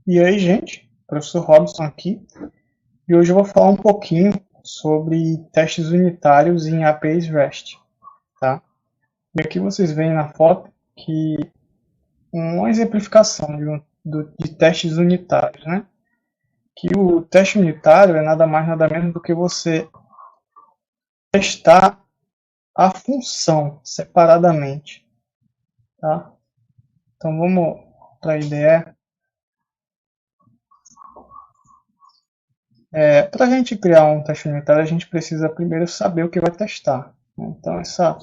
E aí, gente, professor Robson aqui, e hoje eu vou falar um pouquinho sobre testes unitários em APIs REST, tá? E aqui vocês veem na foto que uma exemplificação de testes unitários, né? Que o teste unitário é nada mais nada menos do que você testar a função separadamente, tá? Então vamos para a IDE. Para a gente criar um teste unitário, a gente precisa primeiro saber o que vai testar, né? Então essa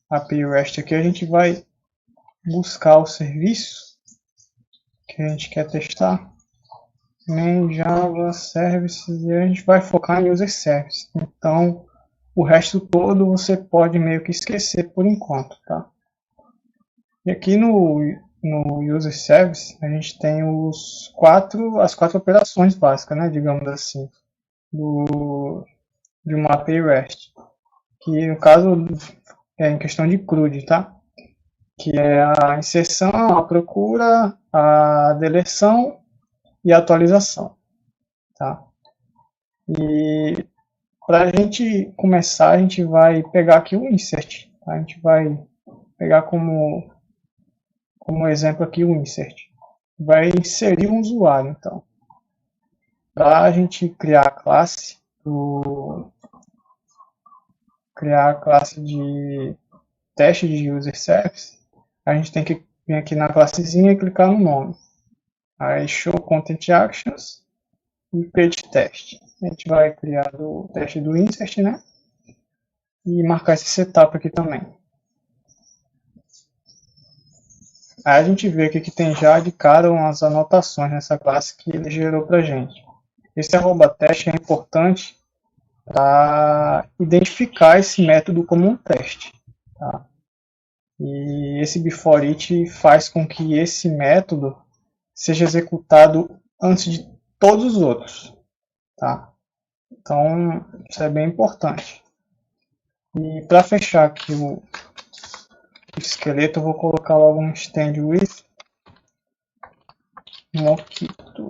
API REST aqui a gente vai buscar o serviço que a gente quer testar, main Java Services, e a gente vai focar em User Service. Então o resto todo você pode meio que esquecer por enquanto, tá? E aqui no User Service a gente tem as quatro operações básicas, né, digamos assim, de uma API REST, que no caso é em questão de CRUD, tá? Que é a inserção, a procura, a deleção e a atualização, tá? E para a gente começar, a gente vai pegar aqui o insert, tá? A gente vai pegar como exemplo aqui o insert. Vai inserir um usuário, então. Para a gente criar a classe de teste de user service, a gente tem que vir aqui na classezinha e clicar no nome. Aí show content actions e create test. A gente vai criar o teste do insert, né? E marcar esse setup aqui também. Aí a gente vê aqui que tem já de cara umas anotações nessa classe que ele gerou para gente. Esse arroba teste é importante para identificar esse método como um teste, tá? E esse before it faz com que esse método seja executado antes de todos os outros, tá? Então, isso é bem importante. E para fechar aqui o esqueleto, eu vou colocar logo um stand with Mockito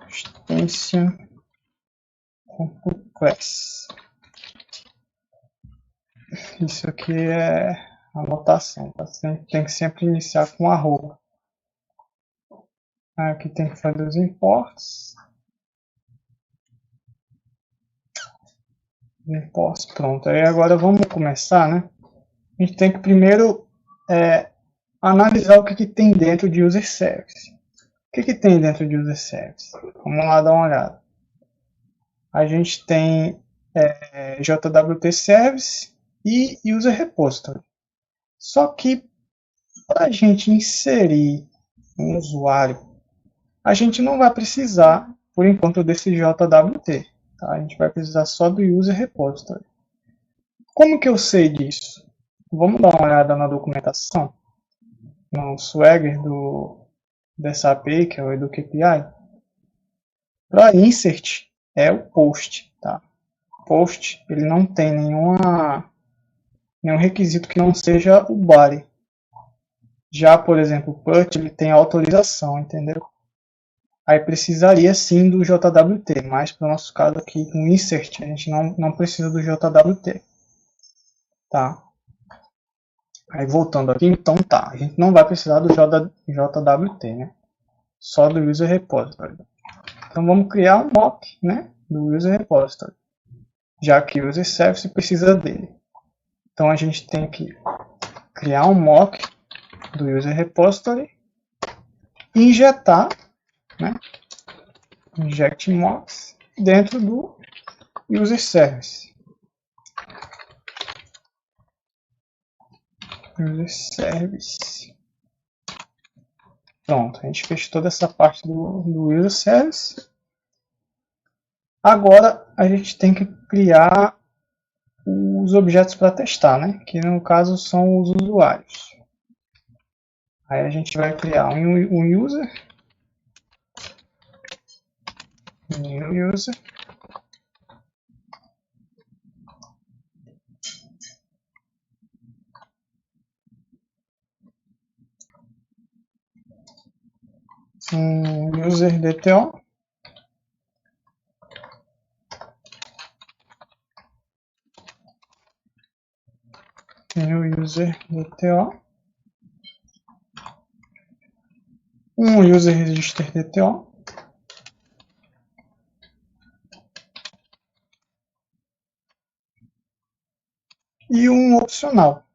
extension class. Isso aqui é anotação, tá? Tem que sempre iniciar com arroba. Aqui tem que fazer os imports. Imports, pronto. Aí agora vamos começar, né? A gente tem que primeiro analisar o que tem dentro de User Service. O que tem dentro de User Service? Vamos lá dar uma olhada. A gente tem JWT Service e User Repository. Só que para a gente inserir um usuário, a gente não vai precisar, por enquanto, desse JWT. Tá? A gente vai precisar só do User Repository. Como que eu sei disso? Vamos dar uma olhada na documentação, no Swagger dessa API, que é o EduQPI. Para insert é o post, tá? Post, ele não tem nenhum requisito que não seja o body. Já, por exemplo, o put, ele tem autorização, entendeu? Aí precisaria sim do JWT, mas para o nosso caso aqui, no insert, a gente não precisa do JWT. Tá? Aí voltando aqui, então tá, a gente não vai precisar do JWT, né? Só do User Repository. Então vamos criar um mock, né, do User Repository, já que o User Service precisa dele. Então a gente tem que criar um mock do User Repository, injetar, né, inject mocks dentro do User Service. User Service. Pronto, a gente fez toda essa parte do User Service. Agora a gente tem que criar os objetos para testar, né? Que no caso são os usuários. Aí a gente vai criar um user, new user, user DTO. New user DTO. User register DTO. E opcional.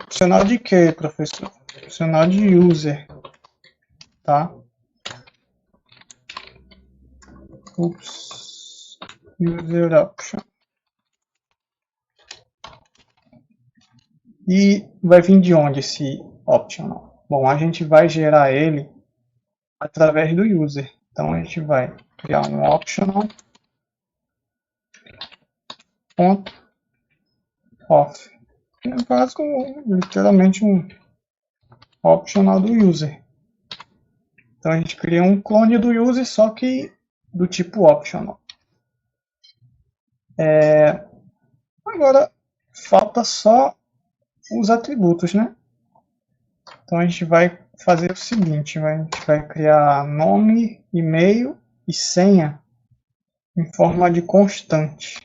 Opcional de quê, professor? Opcional de user, tá? User option. E vai vir de onde esse optional? Bom, a gente vai gerar ele através do user. Então a gente vai criar um optional ponto off. No caso, literalmente um optional do user. Então a gente cria um clone do user, só que do tipo optional. Agora falta só os atributos, né? Então a gente vai fazer o seguinte, a gente vai criar nome, e-mail e senha em forma de constante.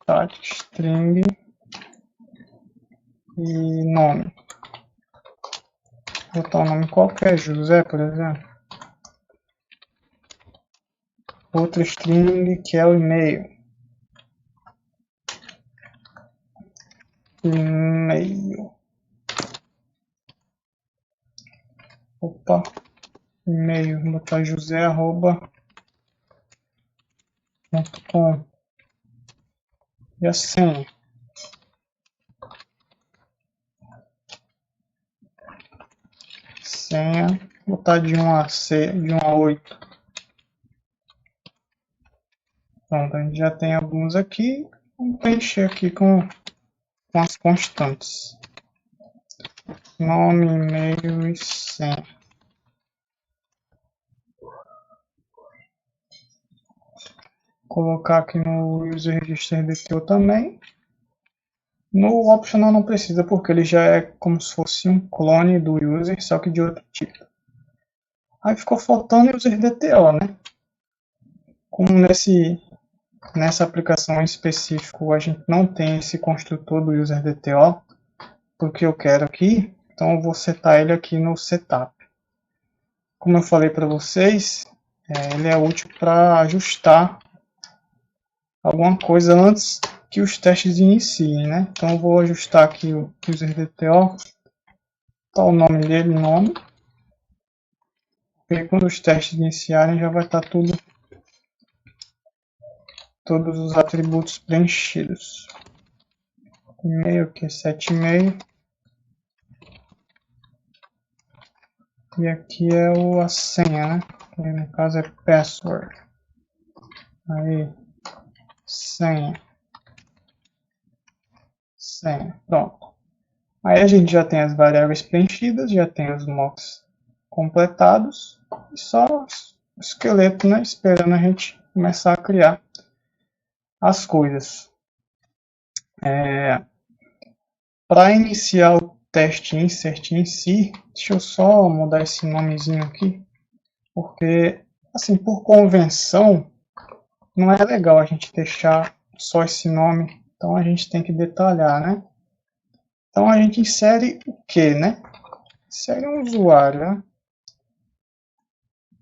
Tá? String e nome. Vou botar um nome qualquer, José, por exemplo. Outro string que é o e-mail. E-mail. Opa. E-mail. Vou botar josé@.com. E a senha. Senha. Vou botar de 1 a 8. Pronto, a gente já tem alguns aqui. Vamos preencher aqui com as constantes. Nome, e-mail e senha. Colocar aqui no user register DTO também. No optional não precisa, porque ele já é como se fosse um clone do user, só que de outro tipo. Aí ficou faltando o user DTO, né? Como nessa aplicação em específico a gente não tem esse construtor do user DTO, porque eu quero aqui, então eu vou setar ele aqui no setup. Como eu falei para vocês, ele é útil para ajustar alguma coisa antes que os testes iniciem, né? Então eu vou ajustar aqui o user DTO, tá o nome dele, nome. E quando os testes iniciarem já vai estar todos os atributos preenchidos. E-mail que é 7,5. E aqui é a senha, né? Que no caso é password. Aí, senha. Senha, pronto. Aí a gente já tem as variáveis preenchidas, já tem os mocks completados. E só o esqueleto, né? Esperando a gente começar a criar as coisas. Para iniciar o teste insert em si, deixa eu só mudar esse nomezinho aqui, porque, assim, por convenção, não é legal a gente deixar só esse nome, então a gente tem que detalhar, né? Então a gente insere o que, né? Insere um usuário, né?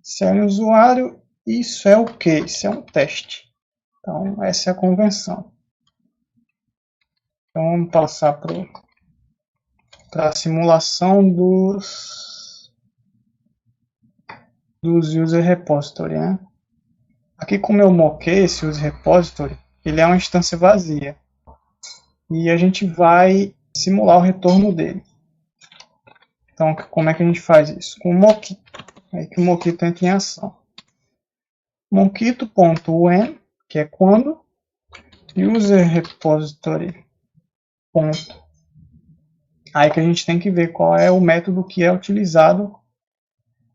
Insere um usuário, isso é o que? Isso é um teste. Então essa é a convenção. Então vamos passar para a simulação dos user repository, né? Aqui como eu moquei esse user repository, ele é uma instância vazia. E a gente vai simular o retorno dele. Então, como é que a gente faz isso? Com o Mockito. Aí que o Mockito entra em ação. Mockito.when, que é quando user repository. Ponto. Aí que a gente tem que ver qual é o método que é utilizado.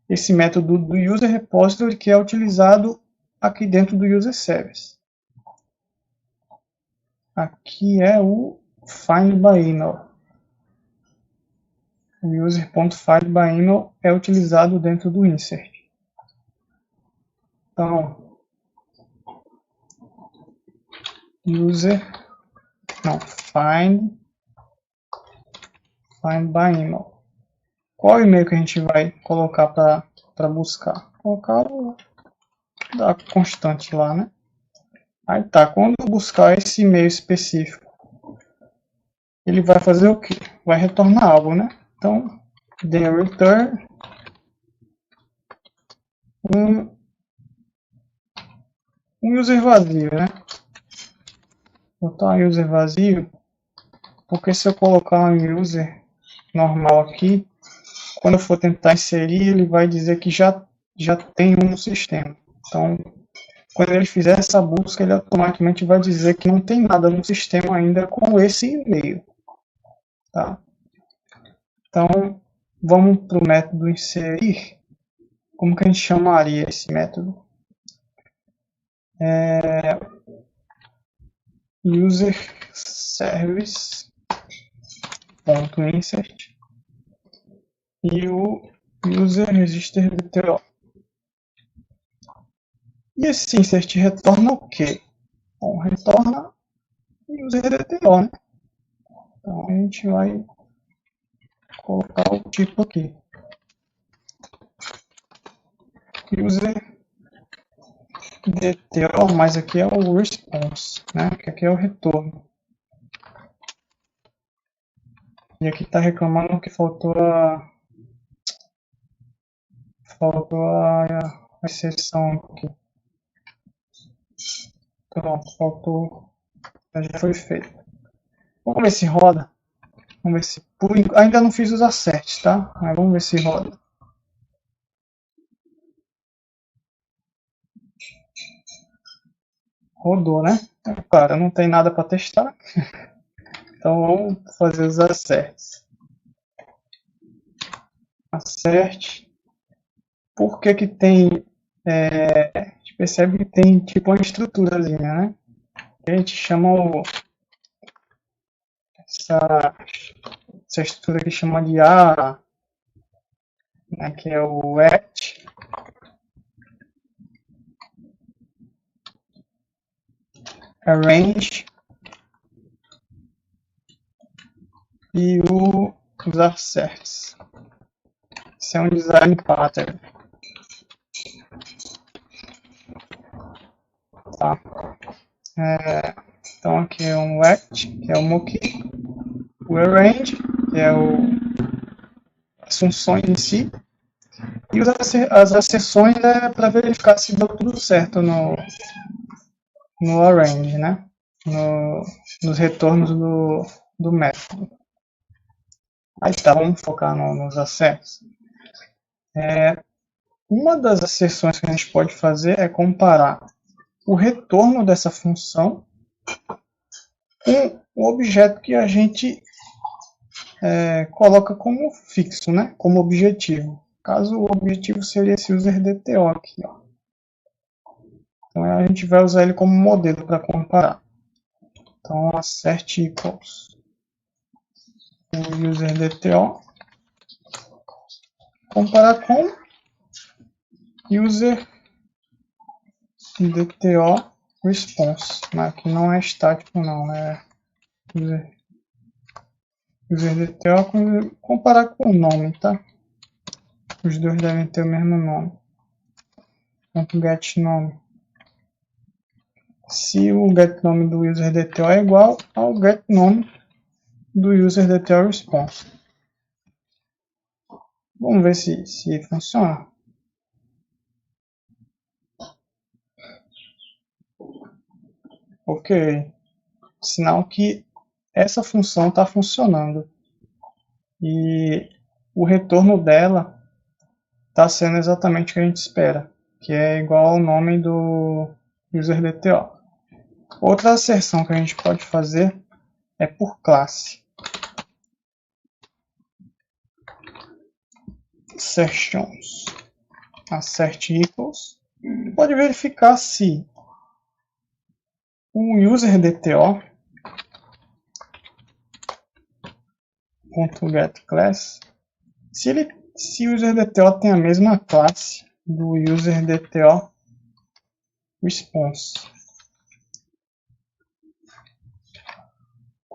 Esse método do user repository que é utilizado aqui dentro do user service. Aqui é o find by email. o user.findByEmail é utilizado dentro do insert. Então, find by email. Qual e-mail que a gente vai colocar para buscar? Colocar o da constante lá, né? Aí tá, quando eu buscar esse e-mail específico, ele vai fazer o quê? Vai retornar algo, né? Então, then return um user vazio, né? Vou botar um user vazio, porque se eu colocar um user normal aqui, quando eu for tentar inserir, ele vai dizer que já tem um no sistema. Então, quando ele fizer essa busca, ele automaticamente vai dizer que não tem nada no sistema ainda com esse e-mail. Tá? Então, vamos para o método inserir. Como que a gente chamaria esse método? User service.insert e o user register DTO. E esse insert retorna o quê? Bom, retorna user DTO, né? Então a gente vai colocar o tipo aqui. User DTO, mas aqui é o response, né? Que aqui é o retorno. E aqui está reclamando que faltou a exceção aqui. Pronto, faltou. Já foi feito. Vamos ver se roda. Vamos ver se ainda não fiz os acertos, tá? Mas vamos ver se roda. Rodou, né? Cara, não tem nada para testar. Então vamos fazer os acertos. Acerte. Por que que tem... a gente percebe que tem tipo uma estruturazinha, né? Que a gente chama essa estrutura que chama de A, né, que é o at, arrange e os assets. Isso é um design pattern. Tá? Então aqui é um at, que é o mock, o arrange, que é as funções em si, e as acessões é para verificar se deu tudo certo no arrange, né? Nos retornos do método. Aí tá, vamos focar nos acessos. Uma das acessões que a gente pode fazer é comparar o retorno dessa função com o objeto que a gente coloca como fixo, né? Como objetivo. Caso o objetivo seria esse user DTO aqui, ó. Então a gente vai usar ele como modelo para comparar. Então assert equals o user DTO comparar com user DTO response, mas aqui não é estático não, é user DTO comparar com o nome, tá? Os dois devem ter o mesmo nome. .get nome. Se o get nome do user DTO é igual ao get nome do user DTO response. Vamos ver se funciona. Ok. Sinal que essa função está funcionando. E o retorno dela está sendo exatamente o que a gente espera, que é igual ao nome do user DTO. Outra asserção que a gente pode fazer é por classe. Assertions. Assert equals. Pode verificar se o user DTO .getClass Se o UserDTO tem a mesma classe do UserDTO response.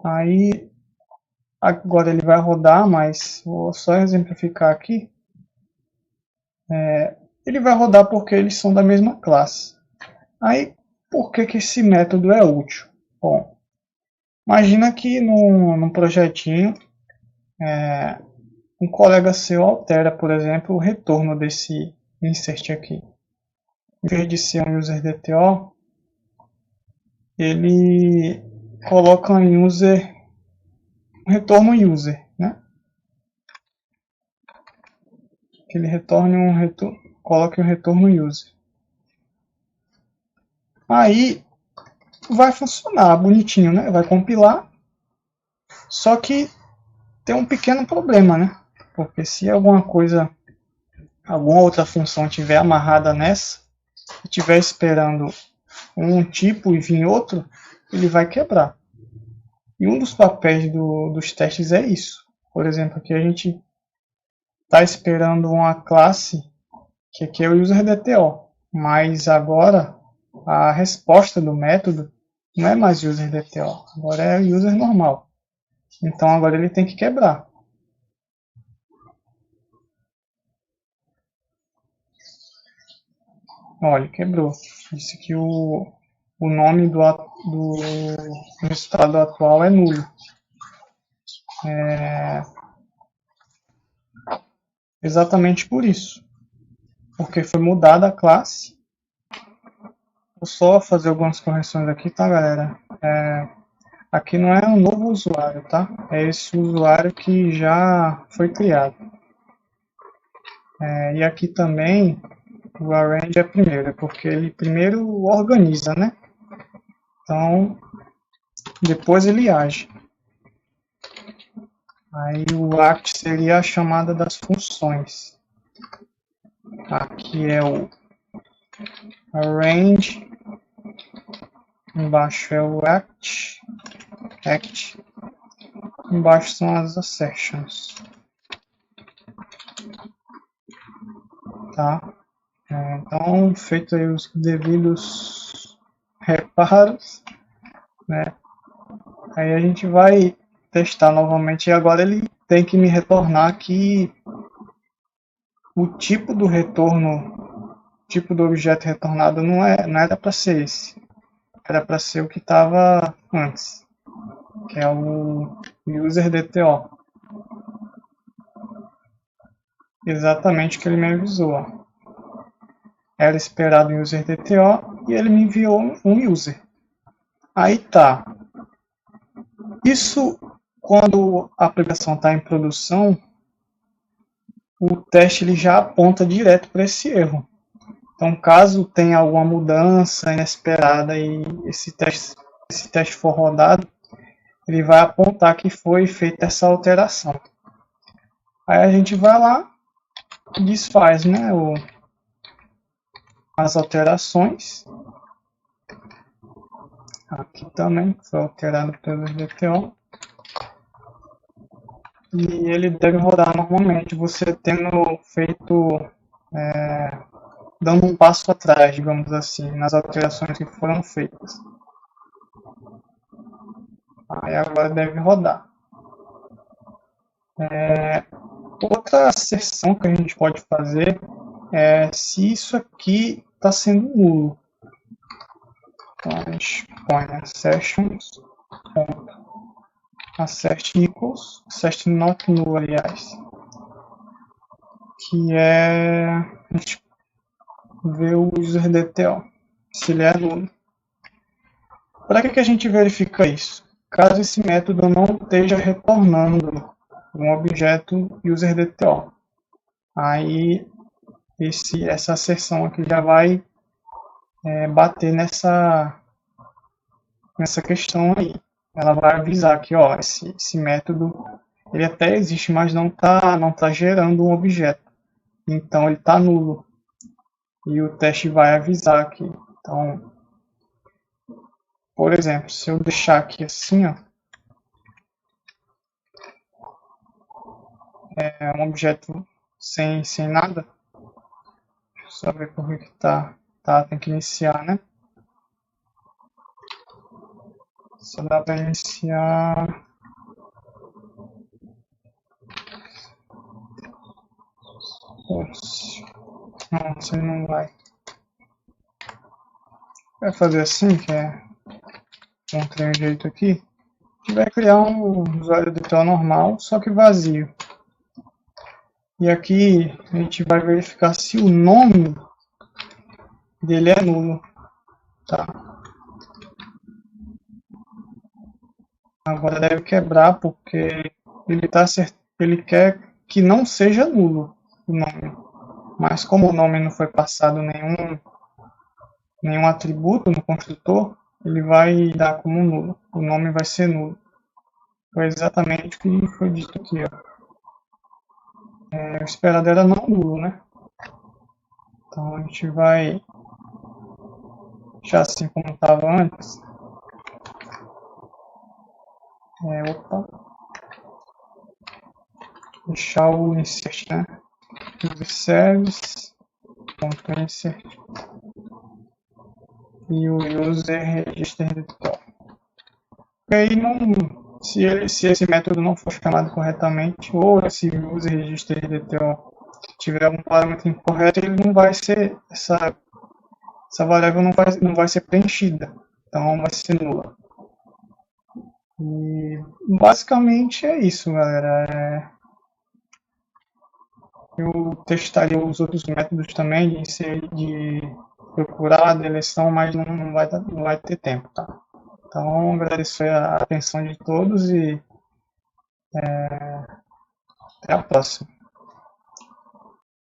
Aí, agora ele vai rodar, mas vou só exemplificar aqui. Ele vai rodar porque eles são da mesma classe. Aí, por que esse método é útil? Bom, imagina que num projetinho, um colega seu altera, por exemplo, o retorno desse insert aqui. Em vez de ser um UserDTO, ele coloca um retorno user, né? Que ele retorne coloque o retorno user. Aí vai funcionar bonitinho, né? Vai compilar. Só que tem um pequeno problema, né? Porque se alguma outra função tiver amarrada nessa, e estiver esperando um tipo e vir outro, ele vai quebrar. E um dos papéis dos testes é isso. Por exemplo, aqui a gente está esperando uma classe, que aqui é o UserDTO, mas agora a resposta do método não é mais UserDTO, agora é user normal. Então agora ele tem que quebrar. Olha, quebrou. Disse que o nome do resultado atual é nulo. Exatamente por isso. Porque foi mudada a classe. Vou só fazer algumas correções aqui, tá, galera? Aqui não é um novo usuário, tá? É esse usuário que já foi criado. E aqui também o arrange é primeiro, porque ele primeiro organiza, né? Então, depois ele age. Aí o act seria a chamada das funções. Aqui é o arrange, embaixo é o act, embaixo são as assertions. Tá? Então, feito aí os devidos reparos, né? Aí a gente vai testar novamente e agora ele tem que me retornar que o tipo do retorno, tipo do objeto retornado não era para ser esse, era para ser o que estava antes, que é o UserDTO. Exatamente o que ele me avisou. Era esperado um UserDTO e ele me enviou um user. Aí tá. Isso, quando a aplicação está em produção, o teste ele já aponta direto para esse erro. Então, caso tenha alguma mudança inesperada e esse teste for rodado, ele vai apontar que foi feita essa alteração. Aí a gente vai lá e desfaz, né, as alterações. Aqui também foi alterado pelo DTO. E ele deve rodar normalmente, você tendo feito, dando um passo atrás, digamos assim, nas alterações que foram feitas. Aí agora deve rodar. Outra seção que a gente pode fazer é se isso aqui está sendo nulo. Então a gente põe sessions, assert equals, assert not null, aliás, que é a gente ver o UserDTO, se ele é nulo. Para que a gente verifica isso? Caso esse método não esteja retornando um objeto UserDTO, aí essa seção aqui já vai bater nessa questão aí. Ela vai avisar que ó, esse método ele até existe, mas não tá gerando um objeto. Então ele está nulo. E o teste vai avisar aqui. Então, por exemplo, se eu deixar aqui assim, ó, é um objeto sem nada. Deixa eu só ver por que tá. Tá, tem que iniciar, né? Só dá para iniciar. Não, você não vai. Vai fazer assim, que é. Encontrei um jeito aqui. A gente vai criar um usuário virtual normal, só que vazio. E aqui a gente vai verificar se o nome dele é nulo. Tá. Agora deve quebrar porque ele quer que não seja nulo o nome. Mas como o nome não foi passado nenhum atributo no construtor, ele vai dar como nulo. O nome vai ser nulo. Foi exatamente o que foi dito aqui. Ó. O esperado era não nulo, né? Então a gente vai deixar assim como estava antes. Opa. Deixar o insert, né? Service.insert e o user register editor. E aí se esse método não for chamado corretamente, ou se o user register editor tiver algum parâmetro incorreto, ele não vai ser essa variável não vai ser preenchida, então vai ser nula. E basicamente é isso, galera. Eu testaria os outros métodos também de procurar a deleção, mas não vai ter tempo, tá? Então, agradeço a atenção de todos e até a próxima.